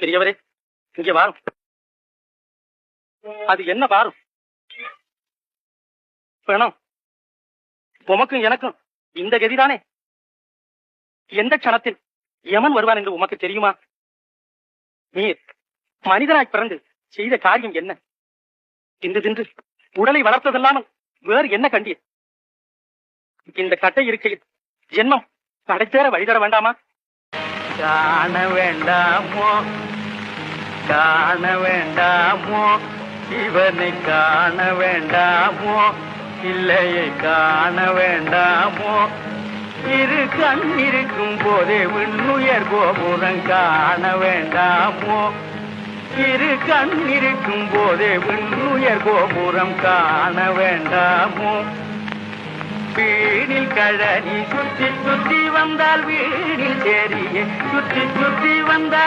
பெரியவரே, இங்கே வாரும். அது என்ன வாரும்? பணம். உமக்கும் எனக்கும் இந்த கதிதானே. எந்த க்ஷணத்தில் யமன் வருவான் என்று உமக்கு தெரியுமா? நீர் மனிதனாய் பிறந்து செய்த காரியம் என்ன? தின்று தின்று உடலை வளர்த்ததல்லாமல் வேறு என்ன கண்டீர்? இந்த கட்டை இருக்கையில் ஜென்மம் கடைத்தேற வழிதர வேண்டாமா? காண வேண்டாமோ, காண வேண்டாமோ, இவனை காண வேண்டாமோ, இல்லையை காண வேண்டாமோ, இரு கண் இருக்கும் போதே விண்ணுயர் கோபுரம் காண வேண்டாமோ, இரு கண் இருக்கும் போதே விண்ணுயர் கோபுரம் காண வேண்டாமோ. வீணில் கழனி சுற்றி சுற்றி வந்தால் வீணில் சேரியே சுற்றி சுற்றி வந்தால்